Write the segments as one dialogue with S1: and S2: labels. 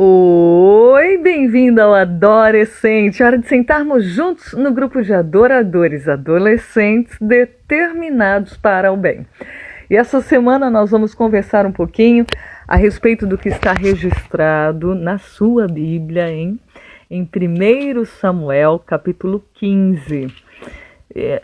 S1: Oi, bem-vindo ao Adorescente. Hora de sentarmos juntos no grupo de adoradores, adolescentes determinados para o bem. E essa semana nós vamos conversar um pouquinho a respeito do que está registrado na sua Bíblia, em 1 Samuel, capítulo 15.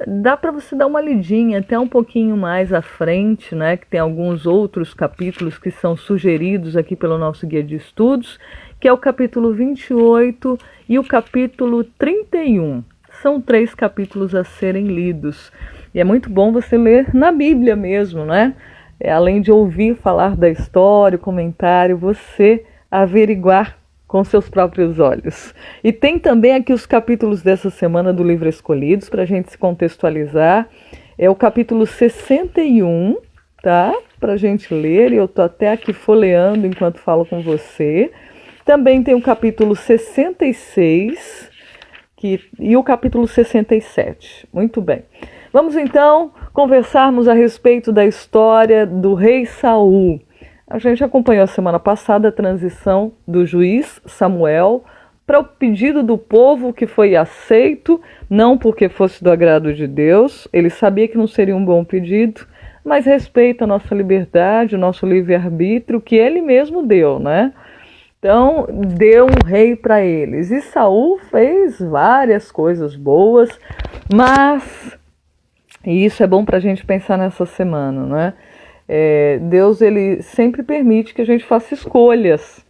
S1: Dá para você dar uma lidinha até um pouquinho mais à frente, né? Que tem alguns outros capítulos que são sugeridos aqui pelo nosso guia de estudos, que é o capítulo 28 e o capítulo 31. São 3 capítulos a serem lidos. E é muito bom você ler na Bíblia mesmo, né? Além de ouvir falar da história, o comentário, você averiguar com seus próprios olhos. E tem também aqui os capítulos dessa semana do livro Escolhidos, para a gente se contextualizar. É o capítulo 61, tá? Para a gente ler, e eu estou até aqui folheando enquanto falo com você. Também tem o capítulo 66 e o capítulo 67. Muito bem. Vamos então conversarmos a respeito da história do rei Saul. A gente acompanhou a semana passada a transição do juiz Samuel para o pedido do povo, que foi aceito, não porque fosse do agrado de Deus, ele sabia que não seria um bom pedido, mas respeita a nossa liberdade, o nosso livre-arbítrio, que ele mesmo deu, né? Então, deu um rei para eles. E Saul fez várias coisas boas, mas, e isso é bom para a gente pensar nessa semana, né? Deus, ele sempre permite que a gente faça escolhas,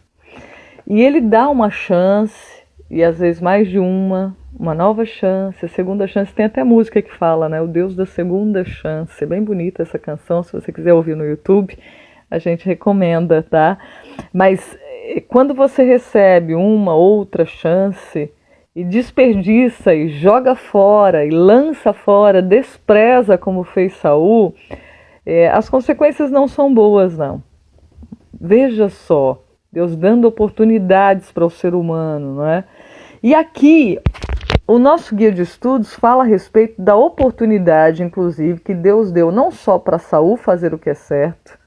S1: e ele dá uma chance, e às vezes mais de uma nova chance, a segunda chance. Tem até música que fala, né? O Deus da segunda chance. É bem bonita essa canção, se você quiser ouvir no YouTube, a gente recomenda, tá? Mas quando você recebe uma outra chance e desperdiça e joga fora e lança fora, despreza como fez Saul, as consequências não são boas, não. Veja só, Deus dando oportunidades para o ser humano, não é? E aqui, o nosso guia de estudos fala a respeito da oportunidade, inclusive, que Deus deu não só para Saul fazer o que é certo,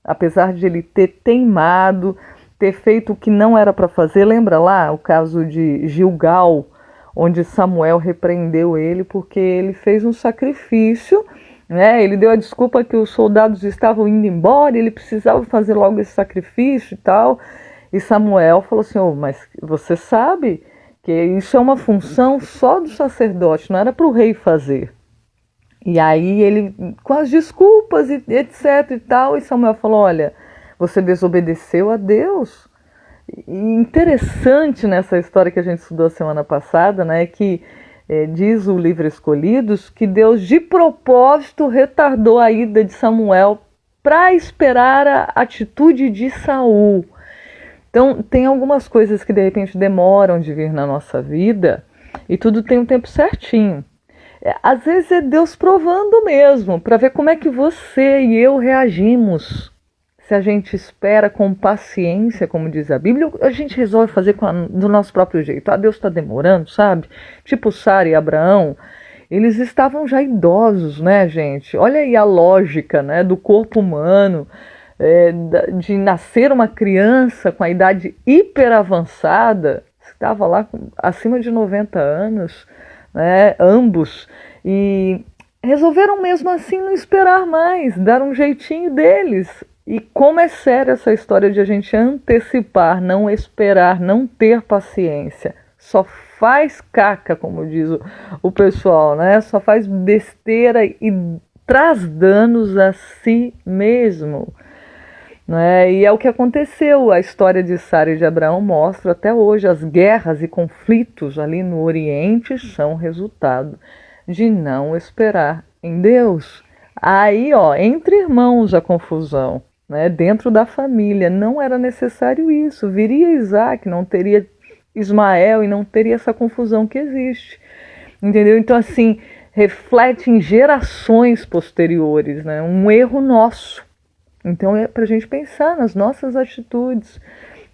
S1: apesar de ele ter teimado, ter feito o que não era para fazer. Lembra lá o caso de Gilgal, onde Samuel repreendeu ele porque ele fez um sacrifício, né? Ele deu a desculpa que os soldados estavam indo embora, ele precisava fazer logo esse sacrifício e tal. E Samuel falou assim: mas você sabe que isso é uma função só do sacerdote, não era para o rei fazer. E aí ele, com as desculpas e etc e tal, e Samuel falou: olha, você desobedeceu a Deus. E interessante nessa história que a gente estudou a semana passada, né, que diz o livro Escolhidos que Deus de propósito retardou a ida de Samuel para esperar a atitude de Saul. Então tem algumas coisas que de repente demoram de vir na nossa vida, e tudo tem um tempo certinho. Às vezes é Deus provando mesmo, para ver como é que você e eu reagimos. Se a gente espera com paciência, como diz a Bíblia, a gente resolve fazer do nosso próprio jeito. Deus está demorando, sabe? Tipo Sara e Abraão, eles estavam já idosos, né, gente? Olha aí a lógica, né, do corpo humano, de nascer uma criança com a idade hiper avançada, estava lá acima de 90 anos, né, ambos, e resolveram mesmo assim não esperar mais, dar um jeitinho deles. E como é séria essa história de a gente antecipar, não esperar, não ter paciência. Só faz caca, como diz o pessoal, né? Só faz besteira e traz danos a si mesmo, né? E é o que aconteceu. A história de Sara e de Abraão mostra até hoje. As guerras e conflitos ali no Oriente são resultado de não esperar em Deus. Aí, entre irmãos a confusão. Né, dentro da família, não era necessário isso. Viria Isaac, não teria Ismael e não teria essa confusão que existe. Entendeu? Então, assim, reflete em gerações posteriores, né, um erro nosso. Então, é para a gente pensar nas nossas atitudes.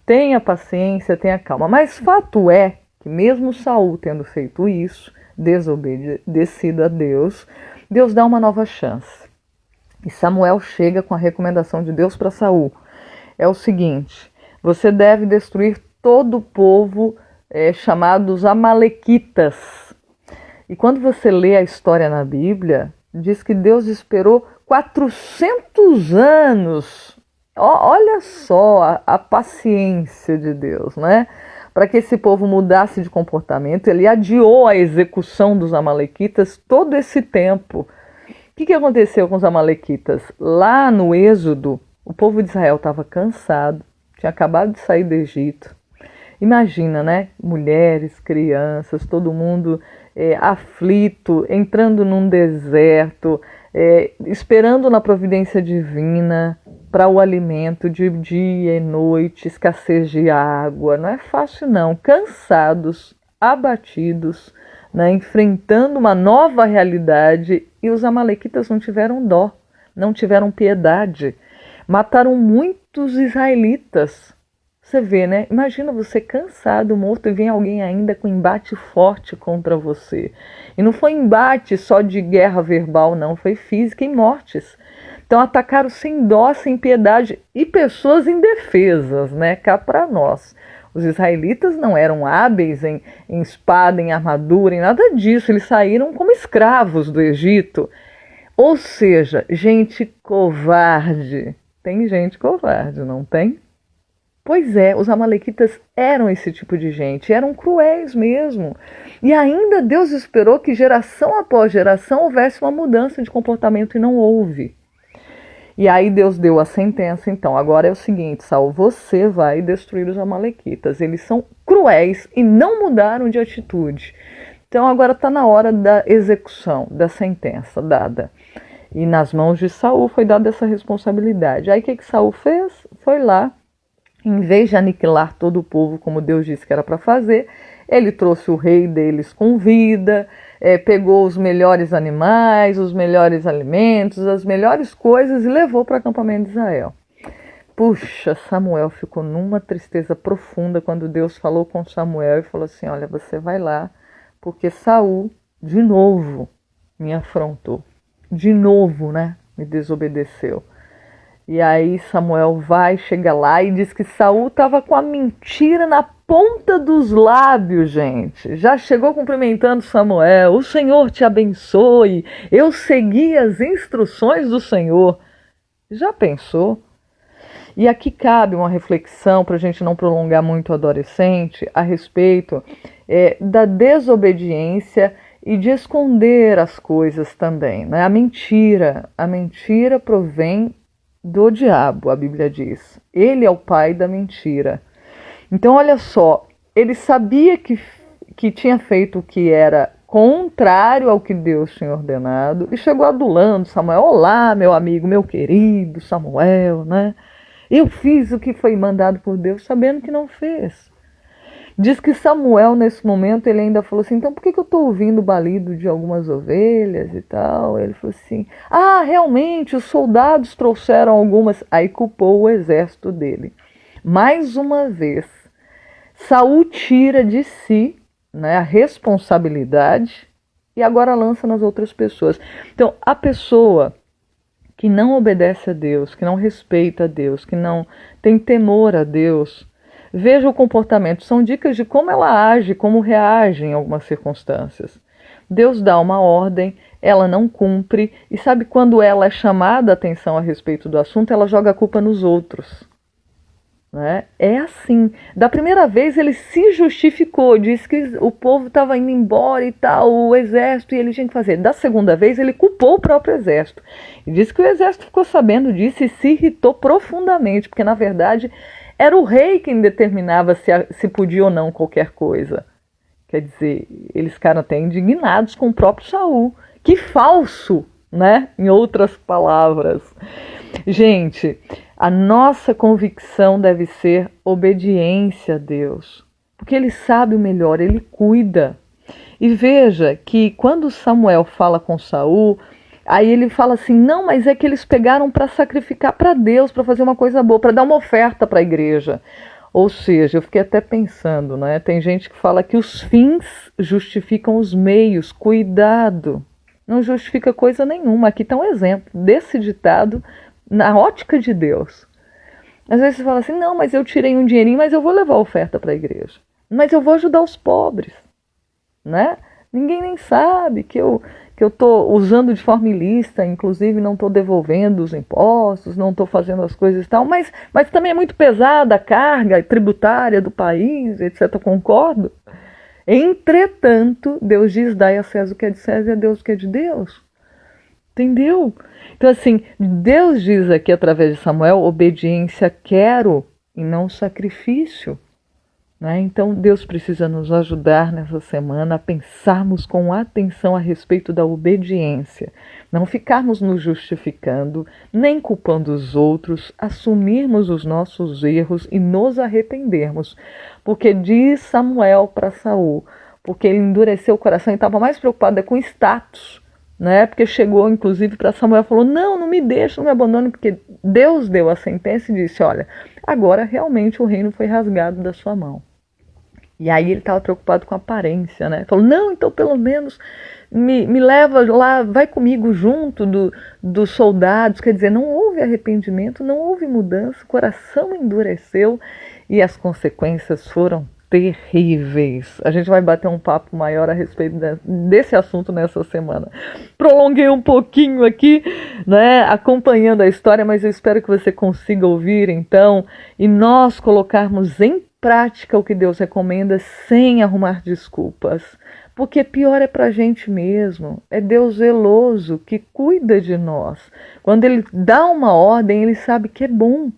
S1: Tenha paciência, tenha calma. Mas fato é que mesmo Saul tendo feito isso, desobedecido a Deus, Deus dá uma nova chance. E Samuel chega com a recomendação de Deus para Saul. É o seguinte: Você deve destruir todo o povo chamado os Amalequitas. E quando você lê a história na Bíblia, diz que Deus esperou 400 anos. Olha só a paciência de Deus, né? Para que esse povo mudasse de comportamento. Ele adiou a execução dos Amalequitas todo esse tempo. O que aconteceu com os Amalequitas? Lá no Êxodo, o povo de Israel estava cansado, tinha acabado de sair do Egito. Imagina, né? Mulheres, crianças, todo mundo aflito, entrando num deserto, esperando na providência divina para o alimento de dia e noite, escassez de água. Não é fácil não, cansados, abatidos, né, enfrentando uma nova realidade, e os amalequitas não tiveram dó, não tiveram piedade, mataram muitos israelitas. Você vê, né? Imagina você cansado, morto, e vem alguém ainda com embate forte contra você. E não foi embate só de guerra verbal, não, foi física e mortes. Então atacaram sem dó, sem piedade, e pessoas indefesas, né? Cá para nós. Os israelitas não eram hábeis em espada, em armadura, em nada disso. Eles saíram como escravos do Egito. Ou seja, gente covarde. Tem gente covarde, não tem? Pois é, os amalequitas eram esse tipo de gente, eram cruéis mesmo. E ainda Deus esperou que geração após geração houvesse uma mudança de comportamento, e não houve. E aí Deus deu a sentença, então, agora é o seguinte, Saul, você vai destruir os amalequitas. Eles são cruéis e não mudaram de atitude. Então agora está na hora da execução, da sentença dada. E nas mãos de Saul foi dada essa responsabilidade. Aí o que Saul fez? Foi lá, em vez de aniquilar todo o povo, como Deus disse que era para fazer, ele trouxe o rei deles com vida, pegou os melhores animais, os melhores alimentos, as melhores coisas e levou para o acampamento de Israel. Puxa, Samuel ficou numa tristeza profunda quando Deus falou com Samuel e falou assim, olha, você vai lá, porque Saul, de novo, me afrontou. De novo, né, me desobedeceu. E aí Samuel vai, chega lá e diz que Saul estava com a mentira na ponta dos lábios, gente. Já chegou cumprimentando Samuel. O Senhor te abençoe. Eu segui as instruções do Senhor. Já pensou? E aqui cabe uma reflexão, para a gente não prolongar muito o adolescente, a respeito da desobediência e de esconder as coisas também, né? A mentira provém do diabo, a Bíblia diz. Ele é o pai da mentira. Então, olha só, ele sabia que tinha feito o que era contrário ao que Deus tinha ordenado e chegou adulando Samuel. Olá, meu amigo, meu querido Samuel, né? Eu fiz o que foi mandado por Deus, sabendo que não fez. Diz que Samuel, nesse momento, ele ainda falou assim, então por que eu estou ouvindo o balido de algumas ovelhas e tal? Ele falou assim, realmente, os soldados trouxeram algumas. Aí culpou o exército dele. Mais uma vez, Saul tira de si, né, a responsabilidade e agora lança nas outras pessoas. Então, a pessoa que não obedece a Deus, que não respeita a Deus, que não tem temor a Deus, veja o comportamento, são dicas de como ela age, como reage em algumas circunstâncias. Deus dá uma ordem, ela não cumpre, e sabe quando ela é chamada a atenção a respeito do assunto, ela joga a culpa nos outros. Né? É assim. Da primeira vez ele se justificou, disse que o povo estava indo embora e tal, o exército, e ele tinha que fazer. Da segunda vez ele culpou o próprio exército. E disse que o exército ficou sabendo disso e se irritou profundamente, porque na verdade era o rei quem determinava se podia ou não qualquer coisa. Quer dizer, eles ficaram até indignados com o próprio Saul. Que falso, né? Em outras palavras. Gente, a nossa convicção deve ser obediência a Deus. Porque Ele sabe o melhor, Ele cuida. E veja que quando Samuel fala com Saul, aí ele fala assim, não, mas é que eles pegaram para sacrificar para Deus, para fazer uma coisa boa, para dar uma oferta para a igreja. Ou seja, eu fiquei até pensando, né? Tem gente que fala que os fins justificam os meios. Cuidado, não justifica coisa nenhuma. Aqui está um exemplo desse ditado na ótica de Deus. Às vezes você fala assim, não, mas eu tirei um dinheirinho, mas eu vou levar a oferta para a igreja. Mas eu vou ajudar os pobres, né? Ninguém nem sabe que eu estou usando de forma ilícita, inclusive não estou devolvendo os impostos, não estou fazendo as coisas e tal, mas também é muito pesada a carga tributária do país, etc. Concordo. Entretanto, Deus diz, dai a César o que é de César e a Deus o que é de Deus. Entendeu? Então, assim, Deus diz aqui através de Samuel, obediência quero e não sacrifício. Né? Então, Deus precisa nos ajudar nessa semana a pensarmos com atenção a respeito da obediência. Não ficarmos nos justificando, nem culpando os outros, assumirmos os nossos erros e nos arrependermos. Porque diz Samuel para Saul, porque ele endureceu o coração e estava mais preocupado com status, né? Porque chegou inclusive para Samuel e falou, não me deixe, não me abandone, porque Deus deu a sentença e disse, olha, agora realmente o reino foi rasgado da sua mão. E aí ele estava preocupado com a aparência, né? Falou, não, então pelo menos me leva lá, vai comigo junto dos soldados. Quer dizer, não houve arrependimento, não houve mudança, o coração endureceu e as consequências foram terríveis. A gente vai bater um papo maior a respeito desse assunto nessa semana. Prolonguei um pouquinho aqui, né, acompanhando a história, mas eu espero que você consiga ouvir então e nós colocarmos em prática o que Deus recomenda sem arrumar desculpas. Porque pior é para a gente mesmo. É Deus zeloso que cuida de nós. Quando Ele dá uma ordem, Ele sabe que é bom.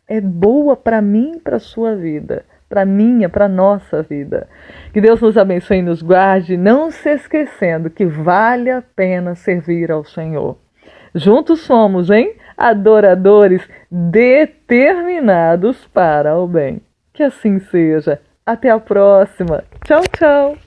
S1: É boa para mim e para a sua vida. Para a minha, para a nossa vida. Que Deus nos abençoe e nos guarde, não se esquecendo que vale a pena servir ao Senhor. Juntos somos, hein? Adoradores determinados para o bem. Que assim seja. Até a próxima. Tchau, tchau.